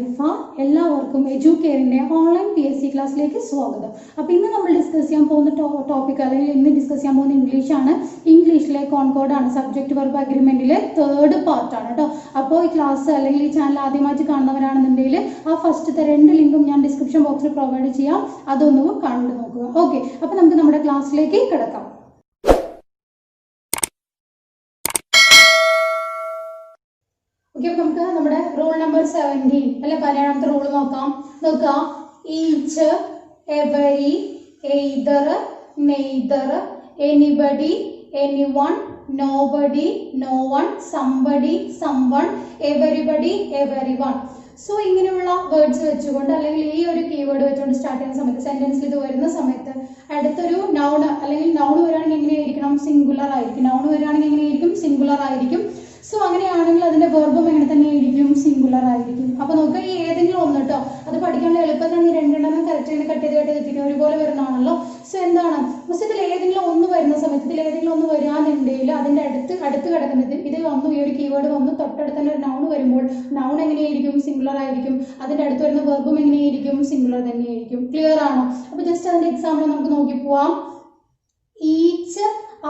ആരിഫ. എല്ലാവർക്കും എഡ്യൂക്കെയറിൻ്റെ online PSC ക്ലാസ്സിലേക്ക് സ്വാഗതം. അപ്പോൾ ഇന്ന് നമ്മൾ ഡിസ്കസ് ചെയ്യാൻ പോകുന്ന ടോപ്പിക് അല്ലെങ്കിൽ ഇന്ന് ഡിസ്കസ് ചെയ്യാൻ പോകുന്ന ഇംഗ്ലീഷാണ്. ഇംഗ്ലീഷിലെ കോൺകോർഡാണ്, സബ്ജക്റ്റ് വെർബ് അഗ്രിമെൻറ്റിലെ 3rd പാർട്ടാണ് കേട്ടോ. അപ്പോൾ ഈ ക്ലാസ് അല്ലെങ്കിൽ ഈ ചാനൽ ആദ്യമായിട്ട് കാണുന്നവരാണെന്നുണ്ടെങ്കിൽ ആ ഫസ്റ്റത്തെ 2 ലിങ്കും ഞാൻ ഡിസ്ക്രിപ്ഷൻ ബോക്സിൽ പ്രൊവൈഡ് ചെയ്യാം, അതൊന്നും കണ്ടു നോക്കുക. ഓക്കെ, അപ്പോൾ നമുക്ക് നമ്മുടെ ക്ലാസ്സിലേക്ക് കിടക്കാം. ഓക്കെ, അപ്പോൾ നമുക്ക് നമ്മുടെ റൂൾ നമ്പർ 17 അല്ലെ 17ാമത്തെ റൂൾ നോക്കാം. Each, every, either, neither, anybody, anyone, nobody, no one, somebody, someone, everybody, everyone. So ഇങ്ങനെയുള്ള വേർഡ്സ് വെച്ചുകൊണ്ട് അല്ലെങ്കിൽ ഈ ഒരു കീവേഡ് വെച്ചുകൊണ്ട് സ്റ്റാർട്ട് ചെയ്യുന്ന സമയത്ത് സെന്റൻസിൽ ഇത് വരുന്ന സമയത്ത് അടുത്തൊരു നൗൺ അല്ലെങ്കിൽ നൗൺ വരികയാണെങ്കിൽ എങ്ങനെയായിരിക്കണം? സിംഗുലർ ആയിരിക്കും. നൗൺ വരികയാണെങ്കിൽ എങ്ങനെയായിരിക്കും? സിംഗുലർ ആയിരിക്കും. സോ അങ്ങനെയാണെങ്കിൽ അതിന്റെ വെർബും എങ്ങനെ തന്നെയായിരിക്കും? സിംഗുലർ ആയിരിക്കും. അപ്പൊ നമുക്ക് ഈ ഏതെങ്കിലും ഒന്ന് കേട്ടോ, അത് പഠിക്കാനുള്ള എളുപ്പത്തിന് ഈ 2 കറക്റ്റ് കട്ട് ചെയ്തിട്ട് ഒരുപോലെ വരുന്നതാണല്ലോ. സോ എന്താണ് പക്ഷെ ഇതിൽ ഏതെങ്കിലും ഒന്ന് വരുന്ന സമയത്ത് ഇതിൽ ഏതെങ്കിലും ഒന്ന് വരാന്നുണ്ടെങ്കിൽ അതിന്റെ അടുത്ത് കിടക്കുന്നത് ഇത് വന്നു, ഈ ഒരു കീവേഡ് വന്നു, തൊട്ടടുത്ത് തന്നെ ഒരു നൗൺ വരുമ്പോൾ നൗൺ എങ്ങനെയായിരിക്കും? സിംഗുലർ ആയിരിക്കും. അതിന്റെ അടുത്ത് വരുന്ന വെർബും എങ്ങനെയായിരിക്കും? സിംഗുലർ തന്നെയായിരിക്കും. ക്ലിയർ ആണോ? അപ്പൊ ജസ്റ്റ് അതിന്റെ എക്സാമ്പിൾ നമുക്ക് നോക്കി പോവാം. ഈച്ച്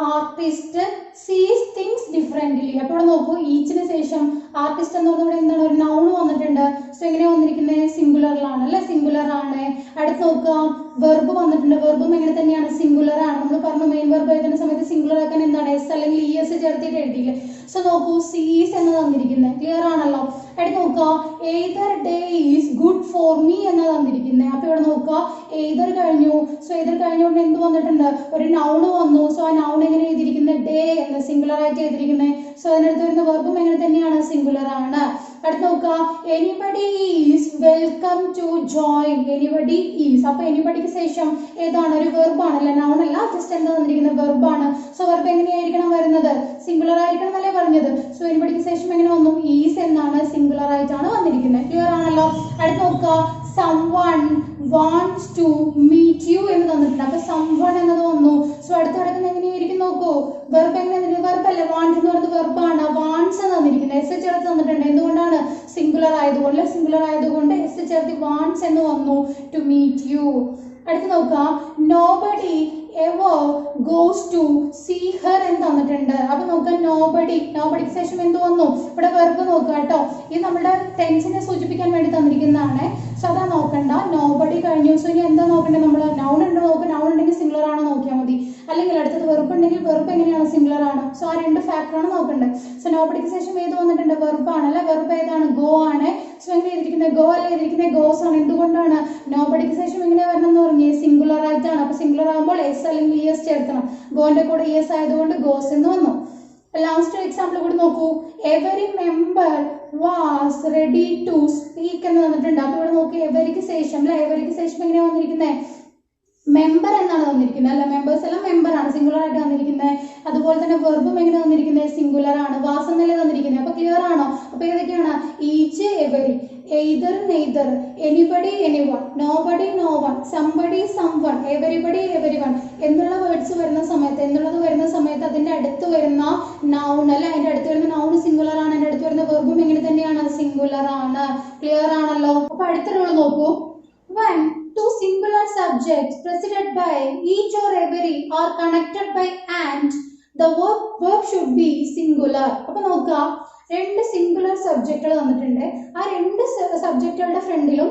ആർട്ടിസ്റ്റ് സീസ് തിങ്സ് ഡിഫറെന്റ്ലി. അപ്പോൾ ഇവിടെ നോക്കൂ, ഈച്ചിന് ശേഷം ആർട്ടിസ്റ്റ് എന്ന് പറഞ്ഞാൽ എന്താണ്? ഒരു നൗൺ വന്നിട്ടുണ്ട്. സോ എങ്ങനെ വന്നിരിക്കുന്നത്? സിംഗുലറിലാണ് അല്ലെ? സിംഗുലർ ആണ്. അടുത്ത് നോക്കുക, വെർബ് വന്നിട്ടുണ്ട്. വെർബും എങ്ങനെ തന്നെയാണ്? സിംഗുലർ ആണ്. നമ്മൾ പറഞ്ഞു മെയിൻ വെർബ് എഴുതുന്ന സമയത്ത് സിംഗുലർ ആക്കാൻ എന്താണ്? എസ് അല്ലെങ്കിൽ ES ചേർത്തിട്ട് എഴുതിയില്ലേ? സോ നോക്കൂ, സീസ് എന്ന് തന്നിരിക്കുന്നത്. ക്ലിയർ ആണല്ലോ? അടുത്ത് നോക്കുക, either day is good for me എന്ന് തന്നിരിക്കുന്നത്. അപ്പൊ ഇവിടെ നോക്കുക, എയ്തർ കഴിഞ്ഞു. സോ എയ്തർ കഴിഞ്ഞുകൊണ്ട് എന്ത് വന്നിട്ടുണ്ട്? ഒരു നൗൺ വന്നു. സോ ആ നൗൺ എങ്ങനെ എഴുതിയിരിക്കുന്നത്? ഡേ എന്ന് സിംഗുലർ ആയിട്ട് എഴുതിയിരിക്കുന്നത്. സോ അതിനടുത്ത് വരുന്ന വെർബും എങ്ങനെ തന്നെയാണ്? സിംഗുലർ ആണ്. അടുത്ത് നോക്കുക, anybody is welcome to join. Anybody is. അപ്പൊ എനിബഡിക്ക് ശേഷം ഏതാണ്? ഒരു വെർബാണ് അല്ലെ? നൗൺ അല്ല, ജസ്റ്റ് എന്താ തന്നിരിക്കുന്നത്? വെർബാണ്. സോ വെർബ് എങ്ങനെയായിരിക്കണം വരുന്നത്? സിംഗുലർ ആയിരിക്കണം എന്നല്ലേ പറഞ്ഞത്? സോ എനിബഡിക്ക് ശേഷം എങ്ങനെ വന്നു? ഈസ് എന്നാണ്, സിംഗുലർ ആയിട്ടാണ് വന്നിരിക്കുന്നത്. ക്ലിയർ ആണല്ലോ? അടുത്ത് നോക്കുക, someone wants to meet you എന്ന് തന്നിട്ടുണ്ട്. അപ്പൊ someone എന്നത് വന്നു. സോ അടുത്ത് കിടക്കുന്നത് എങ്ങനെയായിരിക്കും? നോക്കൂ, വെർബ് എങ്ങനെ? വെർബ് അല്ലേ? വാണ്ട് എന്ന് പറയുന്നത് വെർബാണ്. വാണ്ട്സ് തന്നിരിക്കുന്നത്. എസ് ചേർത്ത് തന്നിട്ടുണ്ട്. എന്തുകൊണ്ടാണ്? സിംഗുലർ ആയതുകൊണ്ട്. സിംഗുലർ ആയതുകൊണ്ട് എസ് ചേർത്ത് വാണ്ട്സ് എന്ന് വന്നു. To meet you. അടുത്ത് നോക്കുക, nobody ever goes to see her എന്ന് തന്നിട്ടുണ്ട്. അപ്പൊ നോക്കുക, നോബഡിക്ക് ശേഷം എന്ത് വന്നു? ഇവിടെ വെർബ് നോക്കുക കേട്ടോ. ഇത് നമ്മുടെ ടെൻസിനെ സൂചിപ്പിക്കാൻ വേണ്ടി തന്നിരിക്കുന്നതാണ്. സോ അതാ നോക്കണ്ട, നോബഡി കഴിഞ്ഞു. സോ ഇനി എന്താ നോക്കണ്ടേ? നമ്മൾ നൗൺ ഉണ്ട് നോക്കുക. നൗൺ ഉണ്ടെങ്കിൽ സിംഗുലർ ആണോ നോക്കിയാൽ മതി. അല്ലെങ്കിൽ അടുത്തത് വെർബ് ഉണ്ടെങ്കിൽ വെർബ് എങ്ങനെയാണ്? സിംഗുലർ ആണ്. സോ ആ 2 ഫാക്ടറാണ് നോക്കേണ്ടത്. സോ നോബഡിക്ക് ശേഷം ഏത് വന്നിട്ടുണ്ട്? വെർബ് ആണ് അല്ലെ? വെർബ് ഏതാണ്? ഗോ ആണ്. സോ എങ്ങനെ എഴുതിയിരിക്കുന്നത്? ഗോ അല്ലെ എഴുതിയിരിക്കുന്നത്? ഗോസ് ആണ്. എന്തുകൊണ്ടാണ്? നോബഡിക്ക് ശേഷം എങ്ങനെ വരണം എന്ന് പറഞ്ഞേ? സിംഗുലർ ആയിട്ടാണ്. അപ്പൊ സിംഗുലർ ആകുമ്പോൾ എസ് അല്ലെങ്കിൽ ES ചേർക്കണം. ഗോന്റെ കൂടെ ES ആയതുകൊണ്ട് ഗോസ് എന്ന് വന്നു. ലാസ്റ്റ് എക്സാമ്പിൾ കൂടി നോക്കൂ, every member was ready to speak എന്ന് തന്നിട്ടുണ്ട്. അപ്പൊ ഇവിടെ നോക്കി, എവരിക്ക് ശേഷം അല്ലെ? എവരിക്ക് ശേഷം എങ്ങനെയാ വന്നിരിക്കുന്നത്? മെമ്പർ എന്നാണ് വന്നിരിക്കുന്നത് അല്ലെ? മെമ്പേഴ്സ് എല്ലാം മെമ്പർ ആണ്, സിംഗുലർ ആയിട്ട് വന്നിരിക്കുന്നത്. അതുപോലെ തന്നെ വെർബും എങ്ങനെ വന്നിരിക്കുന്നത്? സിംഗുലർ ആണ്. വാസ് എന്നല്ലേ തന്നിരിക്കുന്നത്. അപ്പൊ ക്ലിയർ ആണോ? അപ്പൊ ഏതൊക്കെയാണ്? Each, every, either, neither, anybody, anyone, nobody, no one, somebody, someone, everybody, everyone എന്നുള്ള വേർഡ്സ് വരുന്ന സമയത്ത്, എന്നുള്ളത് വരുന്ന സമയത്ത് അതിന്റെ അടുത്ത് വരുന്ന നൗൺ അല്ലെ? അതിന്റെ അടുത്ത് വരുന്ന നൗൺ സിംഗുലർ ആണ്. അതിന്റെ അടുത്ത് വരുന്ന വെർബും എങ്ങനെ തന്നെയാണ്? സിംഗുലർ ആണ്. ക്ലിയർ ആണല്ലോ? അപ്പൊ അടുത്ത റൂൾ നോക്കൂ, when two singular subjects preceded by each or every are connected by and, the verb should be singular. അപ്പൊ നോക്കുക, 2 സിംഗുലർ സബ്ജക്റ്റുകൾ തന്നിട്ടുണ്ട്. ആ 2 സബ്ജക്റ്റുകളുടെ ഫ്രണ്ടിലും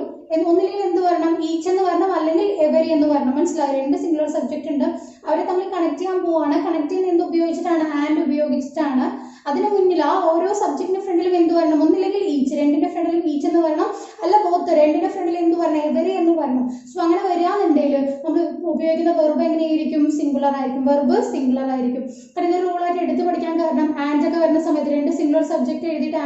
ഒന്നില്ലെങ്കിൽ എന്ത് വരണം? ഈച്ച് എന്ന് വരണം, അല്ലെങ്കിൽ എവരി എന്ന് വരണം. മനസ്സിലായി? 2 സിംഗുലർ സബ്ജക്റ്റ് ഉണ്ട്. അവരെ തമ്മിൽ കണക്ട് ചെയ്യാൻ പോവാണ്. കണക്ട് ചെയ്യുന്ന എന്ത് ഉപയോഗിച്ചിട്ടാണ്? ആൻഡ് ഉപയോഗിച്ചിട്ടാണ്. അതിന് മുന്നിൽ ആ ഓരോ സബ്ജക്റ്റിന്റെ ഫ്രണ്ടിലും എന്ത് വരണം? ഒന്നില്ലെങ്കിൽ ഈച്ച്, 2ന്റെ ഫ്രണ്ടിലും ഈച്ച് എന്ന് വരണം, അല്ല ബോത്ത് 2ന്റെ ഫ്രണ്ടിൽ എന്ത് വരണം? എവരി എന്ന് വരണം. സോ അങ്ങനെ വരാന്നുണ്ടെങ്കിൽ നമ്മൾ ഉപയോഗിക്കുന്ന വെർബ് എങ്ങനെയായിരിക്കും? സിംഗുലർ ആയിരിക്കും. വെർബ് സിംഗുലർ ആയിരിക്കും. കാരണം ഇത് റൂളായിട്ട് എടുത്ത് പഠിക്കാൻ കാരണം ആൻഡ് ഒക്കെ വരുന്ന സമയത്ത് 2 സിംഗുലർ സബ്ജക്റ്റ് എഴുതിയിട്ട്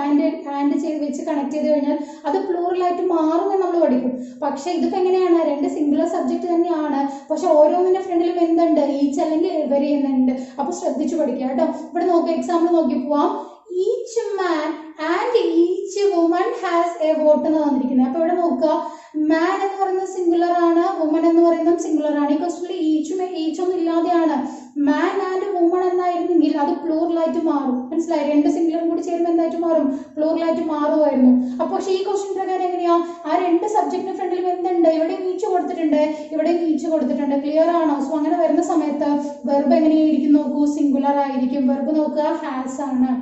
ആൻഡ് ചെയ്ത് വെച്ച് കണക്ട് ചെയ്ത് കഴിഞ്ഞാൽ അത് പ്ലൂറലായിട്ട് മാറുമെന്ന് നമ്മൾ പഠിക്കും. പക്ഷെ ഇതിപ്പോ എങ്ങനെയാണ്? 2 സിംഗുലർ സബ്ജക്റ്റ് തന്നെയാണ്, പക്ഷെ ഓരോന്നിന്റെ ഫ്രണ്ടിലും എന്തുണ്ട്? ഈച്ച് അല്ലെങ്കിൽ എവരി എന്നുണ്ട്. അപ്പൊ ശ്രദ്ധിച്ചു പഠിക്കുക കേട്ടോ. ഇവിടെ നോക്കുക, എക്സാമ്പിൾ നോക്കി പോവാം. Each man and each woman has A vote എന്ന് തന്നിരിക്കുന്നത്. അപ്പൊ ഇവിടെ നോക്കുക, മാൻ എന്ന് പറയുന്നത് സിംഗുലർ ആണ്, വുമൺ എന്ന് പറയുന്നത് സിംഗുലർ ആണ്. ഈ ക്വസ്റ്റ്യനിൽ ഈച്ചൊന്നും ഇല്ലാതെയാണ് മാൻ ആൻഡ് വുമൺ എന്നായിരുന്നെങ്കിൽ അത് പ്ലൂറലായിട്ട് മാറും. മനസ്സിലായി? രണ്ട് സിംഗുലറും കൂടി ചേരുമ്പോൾ എന്തായിട്ട് മാറും? പ്ലൂറലായിട്ട് മാറുമായിരുന്നു. അപ്പോൾ പക്ഷേ ഈ ക്വസ്റ്റ്യൻ പ്രകാരം എങ്ങനെയാ? ആ രണ്ട് സബ്ജക്റ്റിന് ഫ്രണ്ടിലും എന്തുണ്ട്? ഇവിടെ ഈച്ച് കൊടുത്തിട്ടുണ്ട്, ഇവിടെ ഈച്ച് കൊടുത്തിട്ടുണ്ട്. ക്ലിയർ ആണോ? സോ അങ്ങനെ വരുന്ന സമയത്ത് വെർബ് എങ്ങനെയായിരിക്കും നോക്കൂ? സിംഗുലർ ആയിരിക്കും. വെർബ് നോക്കുക, ഹാസ് ആണ്.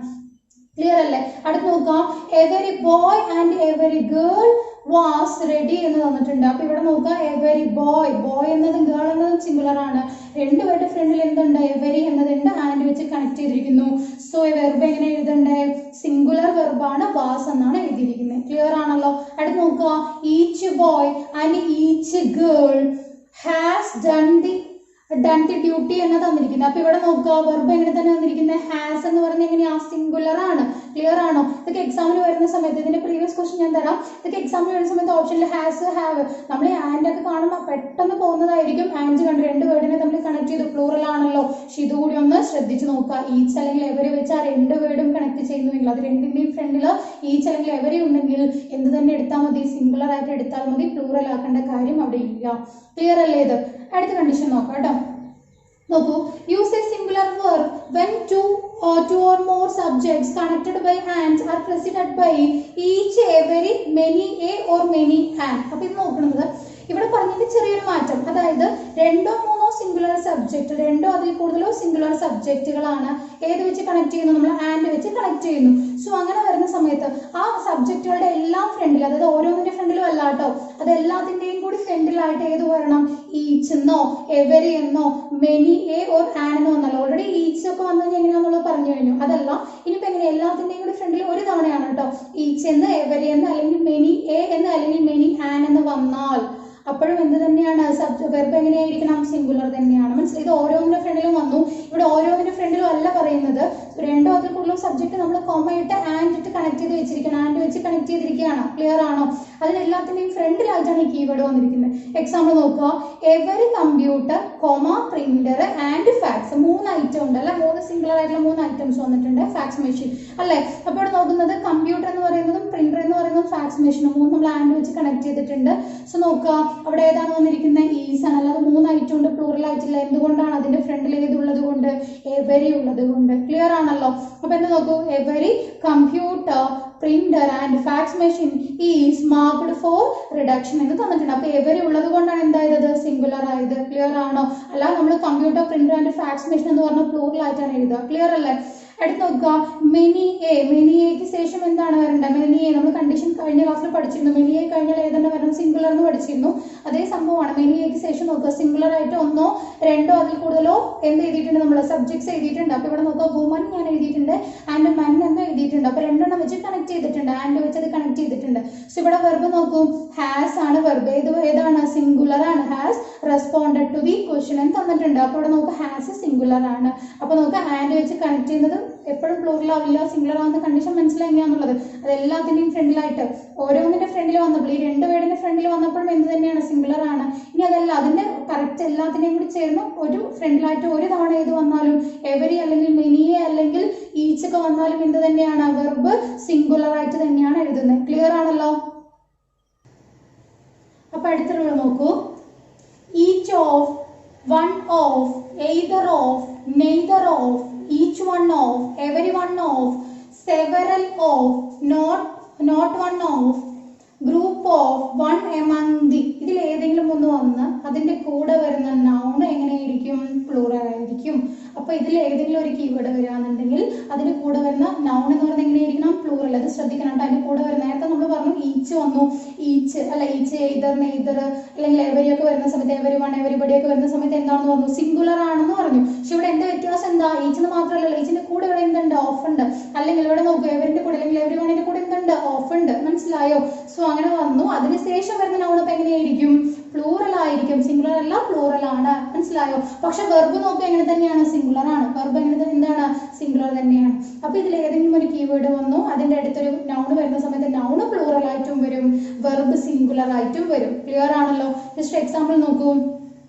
ക്ലിയർ അല്ലേ? അടുത്ത് നോക്കാം, every boy and every girl was ready എന്ന് തന്നിട്ടുണ്ട്. അപ്പൊ ഇവിടെ നോക്കുക, എവരി ബോയ്, ബോയ് എന്നതും ഗേൾ എന്നതും സിംഗുലർ ആണ്. രണ്ടുപേരുടെ ഫ്രണ്ടിൽ എന്തുണ്ട്? എവരി എന്നതുണ്ട്, ആൻഡ് വെച്ച് കണക്ട് ചെയ്തിരിക്കുന്നു. സോ വെർബ് എങ്ങനെ എഴുതണ്ടേ? സിംഗുലർ വെർബാണ്, വാസ് എന്നാണ് എഴുതിയിരിക്കുന്നത്. ക്ലിയർ ആണല്ലോ? അടുത്ത് നോക്കുക, each boy and each girl has done the duty എന്ന് തന്നിരിക്കുന്നത്. അപ്പൊ ഇവിടെ നോക്കുക, വെർബ് എങ്ങനെ തന്നെ തന്നിരിക്കുന്നത്? ഹാസ് എന്ന് പറയുന്നത് എങ്ങനെയാ? സിംഗുലർ ആണ്. ക്ലിയർ ആണോ? ഇതൊക്കെ എക്സാമിന് വരുന്ന സമയത്ത്, ഇതിന്റെ പ്രീവിയസ് ക്വസ്റ്റ്യൻ ഞാൻ തരാം. ഇതൊക്കെ എക്സാമിന് വരുന്ന സമയത്ത് ഓപ്ഷനിൽ ഹാസ്, ഹാവ്, നമ്മൾ ആൻഡ് ഒക്കെ കാണുമ്പോൾ പെട്ടെന്ന് പോകുന്നതായിരിക്കും. ആൻഡ് കണ്ട് രണ്ട് വേർഡിനെ തമ്മിൽ കണക്ട് ചെയ്ത് പ്ലൂറൽ ആണല്ലോ. പക്ഷെ ഇതുകൂടി ഒന്ന് ശ്രദ്ധിച്ച് നോക്കുക. ഈച്ച് അല്ലെങ്കിൽ എവരി വെച്ച് ആ രണ്ട് വേർഡും കണക്ട് ചെയ്യുന്നുവെങ്കിൽ, അത് രണ്ടിന്റെയും ഫ്രണ്ടിൽ ഈച്ച് അല്ലെങ്കിൽ എവരി ഉണ്ടെങ്കിൽ എന്ത് തന്നെ എടുത്താൽ മതി? സിംഗുലർ ആയിട്ട് എടുത്താൽ മതി. പ്ലൂറൽ ആക്കേണ്ട കാര്യം അവിടെ ഇല്ല. ക്ലിയർ അല്ലേ ഇത്? അടുത്ത കണ്ടീഷൻ നോക്കാം കേട്ടോ. നോക്കൂ, use A singular verb when two or more subjects connected by hands are preceded by each, every, many, a or many and. അപ്പൊ ഇത് നോക്കുന്നത് ഇവിടെ പറഞ്ഞിട്ട് ചെറിയൊരു മാറ്റം, അതായത് രണ്ടോ മൂന്നോ സിംഗുലർ സബ്ജക്ട്, രണ്ടോ അതിൽ കൂടുതലോ സിംഗുലർ സബ്ജക്റ്റുകളാണ് ഏത് വെച്ച് കണക്ട് ചെയ്യുന്നു? നമ്മൾ ആൻഡ് വെച്ച് കണക്ട് ചെയ്യുന്നു. സോ അങ്ങനെ വരുന്ന സമയത്ത് ആ സബ്ജക്റ്റുകളുടെ എല്ലാം ഫ്രണ്ടിൽ, അതായത് ഓരോന്നിന്റെ ഫ്രണ്ടിലും അല്ല കേട്ടോ, അത് എല്ലാത്തിന്റെയും കൂടി ഫ്രണ്ടിലായിട്ട് ഏത് വരണം? ഈച്ച് എന്നോ എവരി എന്നോ മെനി, എ ഓർ ആൻ എന്നോ വന്നല്ലോ. ഓൾറെഡി ഈച്ച് ഒക്കെ വന്നു എങ്ങനെയാണെന്നുള്ളത് പറഞ്ഞു കഴിഞ്ഞു. അതല്ല, ഇനിയിപ്പോ എങ്ങനെ? എല്ലാത്തിന്റെയും കൂടി ഫ്രണ്ടിൽ ഒരു തവണയാണ് കേട്ടോ ഈച്ച് എന്ന്, എവരി എന്ന്, അല്ലെങ്കിൽ മെനി എ എന്ന്, അല്ലെങ്കിൽ മെനി ആൻ എന്ന് വന്നാൽ അപ്പോഴും എന്ത് തന്നെയാണ്? വെർബ് എങ്ങനെയായിരിക്കണം? സിംഗുലർ തന്നെയാണ്. മനസ്സിലായി? ഇത് ഓരോന്നിന്റെ ഫ്രണ്ടിലും വന്നു. ഇവിടെ ഓരോന്നിന്റെ ഫ്രണ്ടിലും അല്ല പറയുന്നത്, രണ്ടോ അതിൽ കൂടുതലും സബ്ജക്ട് നമ്മൾ കോമയിട്ട് ആൻഡ് ഇട്ട് കണക്ട് ചെയ്ത് വെച്ചിരിക്കണം, ആൻഡ് വെച്ച് കണക്ട് ചെയ്തിരിക്കുകയാണ്. ക്ലിയർ ആണോ? അതിനെല്ലാത്തിന്റെയും ഫ്രണ്ടിലായിട്ടാണ് ഈ കീവേഡ് വന്നിരിക്കുന്നത്. എക്സാമ്പിൾ നോക്കുക, every computer, printer and fax. മൂന്ന് ഐറ്റം ഉണ്ട് അല്ലെ? മൂന്ന് സിംഗുലർ ആയിട്ടുള്ള മൂന്ന് ഐറ്റംസ് വന്നിട്ടുണ്ട്. ഫാക്സ് മെഷീൻ അല്ലെ? അപ്പോൾ ഇവിടെ നോക്കുന്നത് കമ്പ്യൂട്ടർ എന്ന് പറയുന്നതും പ്രിന്റർ എന്ന് പറയുന്നതും ഫാക്സ് മെഷീനും മൂന്ന് നമ്മൾ ആൻഡ് വെച്ച് കണക്ട് ചെയ്തിട്ടുണ്ട്. സോ നോക്കുക, അവിടെ ഏതാണ് വന്നിരിക്കുന്നത്? ഈസ് ആണ്. അല്ലാതെ മൂന്ന് ഐറ്റം ഉണ്ട്, പ്ലൂറൽ ആയിട്ടില്ല. എന്തുകൊണ്ടാണ്? അതിന്റെ ഫ്രണ്ടിൽ ഏതുള്ളത് കൊണ്ട്? എവരി ഉള്ളത് കൊണ്ട്. ക്ലിയർ ആണല്ലോ? അപ്പൊ എന്താ നോക്കൂ, every computer, printer and fax machine is marked for reduction എന്ന് തന്നിട്ടുണ്ട്. അപ്പൊ എവരി ഉള്ളത് കൊണ്ടാണ് എന്തായത്? സിംഗുലർ ആയത്. ക്ലിയർ ആണോ? അല്ല, നമ്മൾ computer, printer and fax machine എന്ന് പറഞ്ഞ പ്ലൂറൽ ആയിട്ടാണ് എഴുതുക. ക്ലിയർ അല്ലേ? അടുത്ത് നോക്കുക, മെനി എ. മെനി എക്ക് ശേഷം എന്താണ് വരേണ്ടത്? മെനി എ നമ്മൾ കണ്ടീഷൻ കഴിഞ്ഞ ക്ലാസ്സിൽ പഠിച്ചിരുന്നു. മെനി എ കഴിഞ്ഞാൽ ഏതെന്നെ വരണം? സിംഗുലർ എന്ന് പഠിച്ചിരുന്നു. അതേ സംഭവമാണ്. മെനി എക്ക് ശേഷം നോക്കുക, സിംഗുലർ ആയിട്ട് ഒന്നോ രണ്ടോ അതിൽ കൂടുതലോ എന്ത് എഴുതിയിട്ടുണ്ട്? നമ്മൾ സബ്ജക്ട്സ് എഴുതിയിട്ടുണ്ട്. അപ്പൊ ഇവിടെ നോക്കുക, വുമൻ ഞാൻ എഴുതിയിട്ടുണ്ട്, ആൻഡ് മെൻ എന്ന് എഴുതിയിട്ടുണ്ട്. അപ്പൊ രണ്ടെണ്ണം വെച്ച് കണക്ട് ചെയ്തിട്ടുണ്ട്, ആൻഡ് വെച്ച് അത് കണക്ട് ചെയ്തിട്ടുണ്ട്. സോ ഇവിടെ വെർബ് നോക്കൂ, ഹാസ് ആണ് വെർബ്. ഏതാണ്? സിംഗുലർ ആണ്. Has responded to the question എന്ന് തന്നിട്ടുണ്ട്. അപ്പൊ ഇവിടെ നോക്കുക, ഹാസ് സിംഗുലർ ആണ്. അപ്പൊ നോക്കുക, ആൻഡ് വെച്ച് കണക്ട് ചെയ്യുന്നത് എപ്പോഴും പ്ലൂറൽ ആവില്ല, സിംഗുലർ ആവുന്ന കണ്ടീഷൻ മനസ്സിലാക്കിയാന്നുള്ളത്. അത് എല്ലാത്തിന്റെയും ഫ്രണ്ടിലായിട്ട് ഓരോന്നിന്റെ ഫ്രണ്ടിൽ വന്നപ്പോൾ, ഈ രണ്ട് വേർഡിന്റെ ഫ്രണ്ടിൽ വന്നപ്പോഴും എന്ത് തന്നെയാണ്? സിംഗുലർ ആണ്. ഇനി അതല്ല, അതിന്റെ കറക്റ്റ് എല്ലാത്തിനെയും കൂടി ചേർന്ന് ഒരു ഫ്രണ്ടിലായിട്ട് ഒരു തവണ ഏത് വന്നാലും, എവരി അല്ലെങ്കിൽ മെനിയെ അല്ലെങ്കിൽ ഈച്ച് ഒക്കെ വന്നാലും എന്ത് തന്നെയാണ്? വെർബ് സിംഗുലർ ആയിട്ട് തന്നെയാണ് എഴുതുന്നത്. ക്ലിയർ ആണല്ലോ? അപ്പൊ അടുത്ത റൂൾ നോക്കൂ, each of, one of, either of, neither of, each one of, every one of, several of, not one of, group of, one among the. ഇതിൽ ഏതെങ്കിലും ഒന്ന് വന്ന് അതിന്റെ കൂടെ വരുന്ന നൗൺ എങ്ങനെയായിരിക്കും? പ്ലൂറൽ ആയിരിക്കും. അപ്പൊ ഇതിൽ ഏതെങ്കിലും ഒരു കീവേഡ് വരികയാണെന്നുണ്ടെങ്കിൽ അതിന് കൂടെ വരുന്ന നൗൺ എന്ന് പറയുന്നത് എങ്ങനെയായിരിക്കണം? പ്ലൂറൽ. അത് ശ്രദ്ധിക്കണം കേട്ടോ. അതിന്റെ കൂടെ വരുന്ന, നേരത്തെ നമ്മൾ പറഞ്ഞു ഈച്ച് വന്നു, ഈച്ച് അല്ല, ഈച്ച്, എയ്തർ, നെയ്തർ അല്ലെങ്കിൽ എവരി ഒക്കെ വരുന്ന സമയത്ത്, എവരി വൺ, എവരിബഡി ഒക്കെ വരുന്ന സമയത്ത് എന്താണെന്ന് പറഞ്ഞു? സിംഗുലർ ആണെന്ന് പറഞ്ഞു. പക്ഷെ ഇവിടെ എന്റെ വ്യത്യാസം എന്താ? ഈച്ചെന്ന് മാത്രമല്ല, ഈച്ചിന്റെ കൂടെ ഇവിടെ എന്തുണ്ട്? ഓഫ് ഉണ്ട്. അല്ലെങ്കിൽ ഇവിടെ നോക്കൂ, എവരിന്റെ കൂടെ അല്ലെങ്കിൽ എവരി വണ്ണിന്റെ കൂടെ എന്തുണ്ട്? ഓഫ് ഉണ്ട്. മനസ്സിലായോ? സോ അങ്ങനെ വന്നു. അതിനുശേഷം വരുന്ന നൗൺ അപ്പൊ എങ്ങനെയായിരിക്കും? പ്ലൂറൽ ആയിരിക്കും. സിംഗുലർ അല്ല, പ്ലൂറൽ ആണ്. മനസ്സിലായോ? പക്ഷെ വെർബ് നോക്കുക എങ്ങനെ തന്നെയാണ്? സിംഗുലർ ആണ്. വെർബ് എങ്ങനെ എന്താണ്? സിംഗുലർ തന്നെയാണ്. അപ്പൊ ഇതിൽ ഏതെങ്കിലും ഒരു കീവേഡ് വന്നു, അതിന്റെ അടുത്തൊരു നൗൺ വരുന്ന സമയത്ത് നൗൺ പ്ലൂറൽ ആയിട്ടും വരും, വെർബ് സിംഗുലർ ആയിട്ടും വരും. ക്ലിയർ ആണല്ലോ? ജസ്റ്റ് എക്സാമ്പിൾ നോക്കൂ,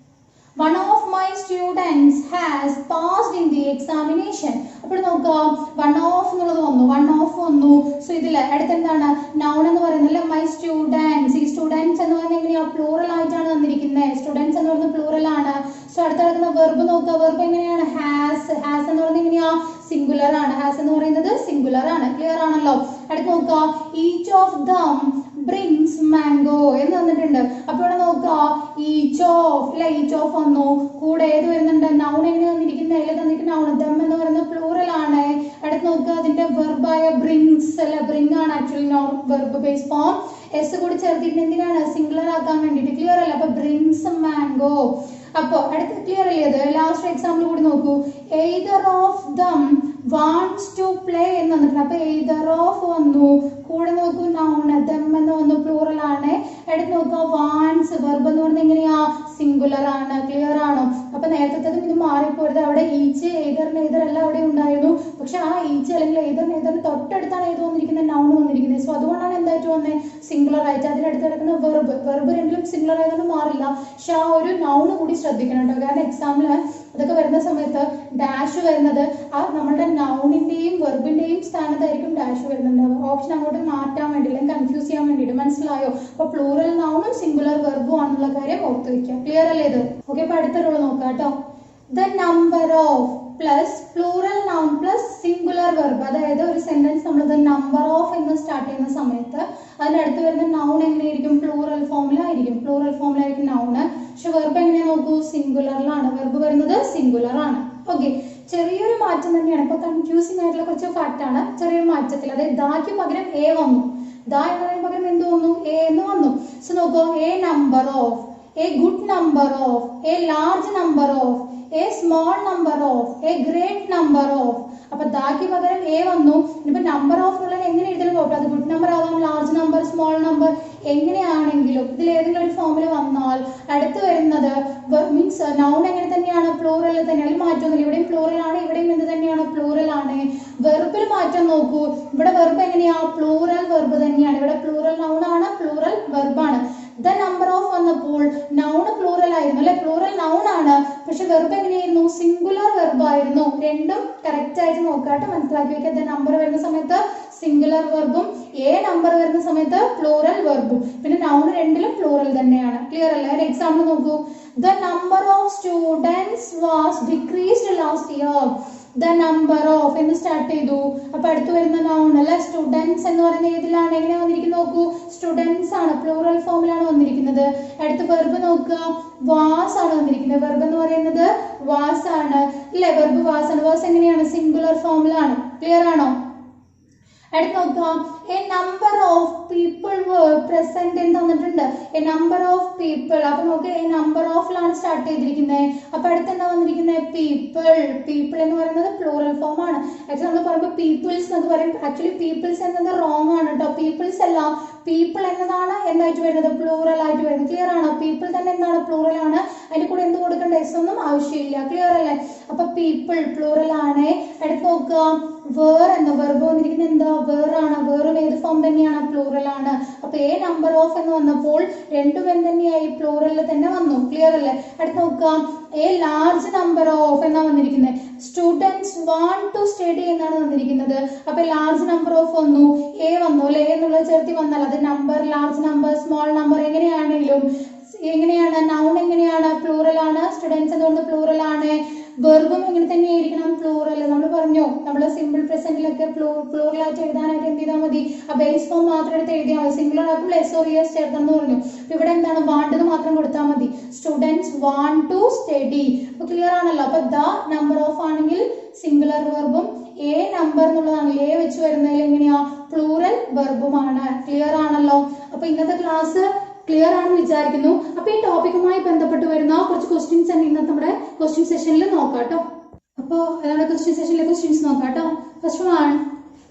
one of my students has passed in the examination. അപ്പോൾ നോക്കുക, one of എന്നുള്ളത് വന്നു, one of വന്നു. സോ ഇതിൽ അടുത്ത് എന്താണ്? നൗൺ എന്ന് പറയുന്നത് മൈ സ്റ്റുഡൻസ്. ഈ സ്റ്റുഡൻസ് എന്ന് പറയുന്നത് എങ്ങനെയാ? പ്ലൂറൽ ആയിട്ടാണ് തന്നിരിക്കുന്നത്. സ്റ്റുഡൻസ് എന്ന് പറയുന്നത് പ്ലൂറൽ ആണ്. സോ അടുത്ത കിടക്കുന്ന വെർബ് നോക്കുക. വെർബ് എങ്ങനെയാണ്? ഹാസ്. ഹാസ് എന്ന് പറയുന്നത് എങ്ങനെയാ? സിംഗുലർ ആണ്. ഹാസ് എന്ന് പറയുന്നത് സിംഗുലർ ആണ്. ക്ലിയർ ആണല്ലോ? അടുത്ത് നോക്കുക, each of them brings mango എന്ന് തന്നിട്ടുണ്ട്. അപ്പൊ ഇവിടെ നോക്കുക, ഈച്ച് ഓഫ് അല്ലെ, ഈച്ച് ഓഫ് വന്നു, കൂടെ ഏത് വരുന്നുണ്ട്? നൗൺ എങ്ങനെ തന്നിരിക്കുന്നത്? അതിൽ തന്നിട്ട് നൗൺ. ദം എന്ന് പറയുന്നത് പ്ലൂറൽ ആണ്. അടുത്ത് നോക്കുക, അതിന്റെ വെർബായ ബ്രിങ്സ് അല്ലെ, ബ്രിങ് ആണ് actually noun verb base form. S കൂടി ചേർത്തിട്ട് എന്തിനാണ്? സിംഗുലർ ആക്കാൻ വേണ്ടിട്ട്. ക്ലിയർ അല്ല? അപ്പൊ ബ്രിങ്സ് മാംഗോ. അപ്പൊ അടുത്ത് ക്ലിയർ അല്ലേ? അത് ലാസ്റ്റ് എക്സാമ്പിൾ കൂടി നോക്കൂ. Either of them wants to play എന്ന് വന്നിട്ടുണ്ട്. അപ്പൊ എയ്തർ ഓഫ് വന്നു, കൂടെ നോക്കൂ നൗൺ, ദം എന്ന് വന്നു, പ്ലൂറൽ ആണ്. എടുത്ത് നോക്കുക, വാണ്ട്സ് വെർബ് എന്ന് പറയുന്നത് എങ്ങനെയാ? സിംഗുലർ ആണ്. ക്ലിയർ ആണോ? അപ്പൊ നേരത്തെ ഇത് മാറിപ്പോയത്. അവിടെ ഈച്ച് എയ്തർ നെയ്തർ എല്ലാം അവിടെ ഉണ്ടായിരുന്നു. പക്ഷെ ആ ഈച്ച് അല്ലെങ്കിൽ എയ്തർ നെയ്തറിന് തൊട്ടടുത്താണ് ഏത് വന്നിരിക്കുന്നത്? നൗൺ വന്നിരിക്കുന്നത്. സോ അതുകൊണ്ടാണ് എന്തായിട്ട് വന്നത്? സിംഗുലർ ആയിട്ട്. അതിനടുത്ത് കിടക്കുന്ന വെർബ്. വെർബ് രണ്ടിലും സിംഗുലർ ആയതുകൊണ്ട് മാറില്ല. പക്ഷെ ആ ഒരു നൗണ് കൂടി ശ്രദ്ധിക്കണം കേട്ടോ. കാരണം എക്സാമിന് അതൊക്കെ വരുന്ന സമയത്ത് ഡാഷ് വരുന്നത് ആ നമ്മുടെ നൗണിന്റെയും വെർബിന്റെയും സ്ഥാനത്തായിരിക്കും ഡാഷ് വരുന്നുണ്ടാവും. ഓപ്ഷൻ അങ്ങോട്ട് മാറ്റാൻ വേണ്ടി, അല്ലെങ്കിൽ കൺഫ്യൂസ് ചെയ്യാൻ വേണ്ടിയിട്ട്. മനസ്സിലായോ? അപ്പൊ പ്ലൂറൽ നൗണും സിംഗുലർ വെർബും ആണെന്നുള്ള കാര്യം ഓർത്ത് വെക്കുക. ക്ലിയർ അല്ലേ ഇത്? ഓക്കെ, അപ്പൊ അടുത്ത റൂൾ നോക്കാം കേട്ടോ. The number of plus plural noun plus singular verb. അതായത് ഒരു സെന്റൻസ് നമ്മൾ ദ നമ്പർ ഓഫ് എന്ന് സ്റ്റാർട്ട് ചെയ്യുന്ന സമയത്ത് അതിനടുത്ത് വരുന്ന നൗൺ എങ്ങനെയായിരിക്കും? പ്ലൂറൽ ഫോമിലായിരിക്കും. പ്ലൂറൽ ഫോമിലായിരിക്കും നൗണ്. പക്ഷെ വെർബ് എങ്ങനെയാ നോക്കൂ? സിംഗുലറിലാണ്. വെർബ് വരുന്നത് സിംഗുലർ ആണ്. ഓക്കെ, ചെറിയൊരു മാറ്റം തന്നെയാണ്. ഇപ്പൊ കൺഫ്യൂസിംഗ് ആയിട്ടുള്ള കുറച്ച് ഫാക്ട് ആണ്. ചെറിയൊരു മാറ്റത്തിൽ, അതായത് ദാക്ക് പകരം എ വന്നു. ദ എന്നതിന് പകരം എന്ത് വന്നു? എ എന്ന് വന്നു. സോ നോക്കൂ, A number of, A good number of, A large number of, A small number of, A great number of. അപ്പൊ ദാക്ക് പകരം എ വന്നു. ഇനിയിപ്പോ നമ്പർ ഓഫ് ഉള്ളത് എങ്ങനെ എഴുതലും പോട്ടെ, അത് ഗുഡ് നമ്പർ ആവാം, ലാർജ് നമ്പർ, സ്മോൾ നമ്പർ, എങ്ങനെയാണെങ്കിലും ഇതിൽ ഏതെങ്കിലും ഒരു ഫോമിൽ വന്നാൽ അടുത്ത് വരുന്നത് മീൻസ് നൗൺ എങ്ങനെ തന്നെയാണ്? പ്ലൂറൽ തന്നെയാണ്. മാറ്റമൊന്നുമില്ല. ഇവിടെയും പ്ലൂറൽ ആണ്, ഇവിടെയും എന്ത് തന്നെയാണ്? പ്ലൂറൽ ആണ്. വെർബിൽ മാറ്റം നോക്കൂ. ഇവിടെ വെർബ് എങ്ങനെയാ? പ്ലൂറൽ വെർബ് തന്നെയാണ്. ഇവിടെ പ്ലൂറൽ നൗൺ ആണ്, പ്ലൂറൽ വെർബാണ്. ദ നമ്പർ ഓഫ് വന്നപ്പോൾ നൗൺ പ്ലൂറൽ ആയിരുന്നു അല്ലെ, പ്ലൂറൽ നൗൺ ആണ്. പക്ഷെ വെർബ് എങ്ങനെയായിരുന്നു? സിംഗുലർ വെർബ് ആയിരുന്നു. രണ്ടും കറക്റ്റ് ആയിട്ട് നോക്കാട്ട് മനസ്സിലാക്കി വെക്കുക. ദ നമ്പർ വരുന്ന സമയത്ത് സിംഗുലർ വെർബും എ നമ്പർ വരുന്ന സമയത്ത് പ്ലൂറൽ വെർബും. പിന്നെ നൗൺ രണ്ടിലും പ്ലൂറൽ തന്നെയാണ്. ക്ലിയർ അല്ലേ? ഒരു എക്സാമ്പിൾ നോക്കൂ. The number of students was decreased last year. The number of എന്ന് സ്റ്റാർട്ട് ചെയ്തു. അപ്പൊ അടുത്ത് വരുന്ന നൗൺ അല്ലെ, സ്റ്റുഡൻസ് എന്ന് പറയുന്ന ഏതിലാണ്? എങ്ങനെ വന്നിരിക്കുന്നത് നോക്കൂ. സ്റ്റുഡൻസ് ആണ്, പ്ലൂറൽ ഫോമിലാണ് വന്നിരിക്കുന്നത്. അടുത്ത് വെർബ് നോക്കുക, വാസ് ആണ് വന്നിരിക്കുന്നത്. വെർബ് എന്ന് പറയുന്നത് വാസ് ആണ് അല്ലെ, വെർബ് വാസ് ആണ്. വാസ് എങ്ങനെയാണ്? സിംഗുലർ ഫോമിലാണ്. ക്ലിയർ ആണോ? അടുത്ത് നോക്കാം, A number of people were present എന്ന് തന്നിട്ടുണ്ട്. A number of people. അപ്പൊ നോക്ക്, എ നമ്പർ ഓഫിലാണ് സ്റ്റാർട്ട് ചെയ്തിരിക്കുന്നത്. അപ്പൊ അടുത്ത് എന്താ വന്നിരിക്കുന്നത്? പീപ്പിൾ. പീപ്പിൾ എന്ന് പറയുന്നത് പ്ലൂറൽ ഫോം ആണ്. ആക്ച്വലി നമ്മൾ പറയുമ്പോൾ പീപ്പിൾസ് എന്ന് പറയും. ആക്ച്വലി പീപ്പിൾസ് എന്നത് റോങ് ആണ് കേട്ടോ. പീപ്പിൾസ് അല്ല, പീപ്പിൾ എന്നതാണ് എന്തായിട്ട് വരുന്നത്? പ്ലൂറൽ ആയിട്ട് വരുന്നത്. ക്ലിയർ ആണോ? പീപ്പിൾ തന്നെ എന്താണ്? പ്ലൂറൽ ആണ്. അതിന്റെ കൂടെ എന്ത് കൊടുക്കേണ്ട? എസ് ഒന്നും ആവശ്യമില്ല. ക്ലിയർ അല്ലേ? അപ്പൊ പീപ്പിൾ പ്ലൂറൽ ആണ്. അടുത്ത് നോക്കുക, വേർ എന്ന വെർബ് വന്നിരിക്കുന്നത് എന്താ? വേർ ആണ്. വേറും ഏത് ഫോം തന്നെയാണ്? പ്ലൂറൽ ആണ്. അപ്പൊ എ നമ്പർ ഓഫ് എന്ന് വന്നപ്പോൾ രണ്ടും തന്നെയായി പ്ലൂറലിൽ തന്നെ വന്നു. ക്ലിയർ അല്ലേ? അടുത്ത് നോക്കാം, എ ലാർജ് നമ്പർ ഓഫ് എന്നാണ് വന്നിരിക്കുന്നത്. സ്റ്റുഡൻസ് വാണ്ട് ടു സ്റ്റഡി എന്നാണ് വന്നിരിക്കുന്നത്. അപ്പൊ ലാർജ് നമ്പർ ഓഫ് വന്നു, എ വന്നു അല്ലെ, എന്നുള്ളത് ചേർത്തി വന്നാൽ അത് number, large number, small number എങ്ങനെയാണെങ്കിലും എങ്ങനെയാണ്? നൗൺ എങ്ങനെയാണ്? പ്ലൂറൽ ആണ്. സ്റ്റുഡൻസ് എന്ന് പറയുന്നത് പ്ലൂറൽ ആണ്. വെർബും എങ്ങനെ തന്നെ ആയിരിക്കണം? പ്ലൂറൽ. നമ്മൾ പറഞ്ഞു നമ്മൾ സിമ്പിൾ പ്രസന്റിലൊക്കെ പ്ലൂറൽ ആയിട്ട് എഴുതാനായിട്ട് എന്ത് ചെയ്താൽ മതി? ആ ബേസ് ഫോം മാത്രം എടുത്ത് എഴുതിയാൽ മതി. സിംഗുലർ ആക്കുമ്പോൾ എസ് ഓർ എസ് ചേർത്താന്ന് പറഞ്ഞു. അപ്പൊ ഇവിടെ എന്താണ്? വാണ്ട് മാത്രം കൊടുത്താൽ മതി. Students want to study. അപ്പൊ ക്ലിയർ ആണല്ലോ? അപ്പൊ ദ നമ്പർ ഓഫ് ആണെങ്കിൽ സിംഗുലർ വെർബും എ നമ്പർ എന്നുള്ളതാണ് എ വെച്ച് വരുന്നതിൽ എങ്ങനെയാ? പ്ലൂറൽ വെർബുമാണ്. ക്ലിയർ ആണല്ലോ? അപ്പൊ ഇന്നത്തെ ക്ലാസ് ക്ലിയർ ആണെന്ന് വിചാരിക്കുന്നു. അപ്പൊ ഈ ടോപ്പിക്കുമായി ബന്ധപ്പെട്ട് വരുന്ന കുറച്ച് ക്വസ്റ്റ്യൻസ് തന്നെ ഇന്നത്തെ നമ്മുടെ ക്വസ്റ്റ്യൻ സെഷനിൽ നോക്കാം കേട്ടോ. അപ്പൊ നമ്മുടെ ക്വസ്റ്റ്യൻ സെഷനിലെ ക്വസ്റ്റ്യൻസ് നോക്കാം കേട്ടോ. First one,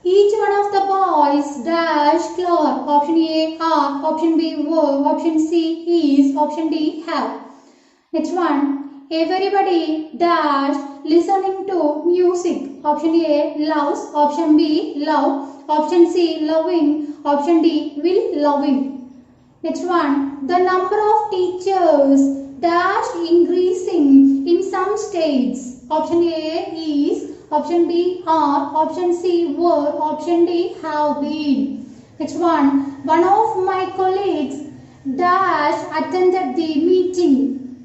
each one of the boys dash cloth. Option A are, option B were, option C is, option D have. Next one, everybody dash listening to music. Option A loves, option B love, option C loving, option D will loving. Next one, the number of teachers dash increasing in some states. Option A is, option B are, option C were, option D have been. Next one of my colleagues dash attended the meeting.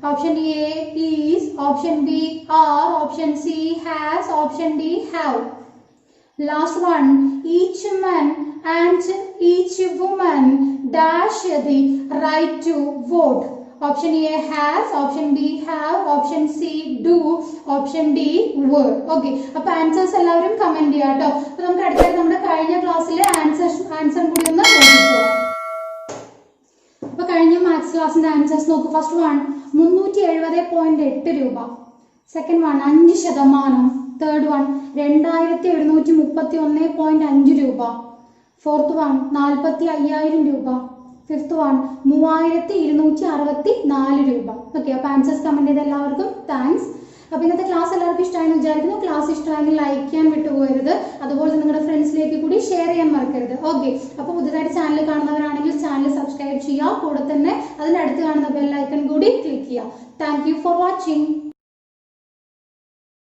Option A is, option B are, option C has, option D have. Last one, each man and each woman dash the right to vote. Option A has, option B have, option C do, option D were. Okay, അപ്പോൾ answers എല്ലാവരും comment ചെയ്യാം കേട്ടോ. അപ്പോൾ നമുക്ക് അടുത്തായിട്ട് നമ്മുടെ കഴിഞ്ഞ ക്ലാസ്സിലെ ആൻസർ കൂടി ഒന്ന് നോക്കിപ്പോ. അപ്പോൾ കഴിഞ്ഞ മാത്സ് ക്ലാസ്സിന്റെ ആൻസേഴ്സ് നോക്കൂ. ഫസ്റ്റ് വൺ 370.8 രൂപ. Second one 5%. തേർഡ് വൺ 2731.5 രൂപ. ഫോർത്ത് വൺ 45,000 രൂപ. ഫിഫ്ത്ത് വൺ 3264 രൂപ. ഓക്കെ, അപ്പോൾ ആൻസേഴ്സ് കമന്റ് ചെയ്ത എല്ലാവർക്കും താങ്ക്സ്. അപ്പോൾ ഇന്നത്തെ ക്ലാസ് എല്ലാവർക്കും ഇഷ്ടമായെന്ന് വിചാരിക്കുന്നു. ക്ലാസ് ഇഷ്ടമായെങ്കിൽ ലൈക്ക് ചെയ്യാൻ വിട്ടുപോകരുത്. അതുപോലെ നിങ്ങളുടെ ഫ്രണ്ട്സിലേക്ക് കൂടി ഷെയർ ചെയ്യാൻ മറക്കരുത്. ഓക്കെ, അപ്പോൾ പുതുതായിട്ട് ചാനൽ കാണുന്നവരാണെങ്കിൽ ചാനൽ സബ്സ്ക്രൈബ് ചെയ്യുക. കൂടെ തന്നെ അതിനടുത്ത് കാണുന്ന ബെൽ ഐക്കൺ കൂടി ക്ലിക്ക് ചെയ്യുക. Thank you for watching.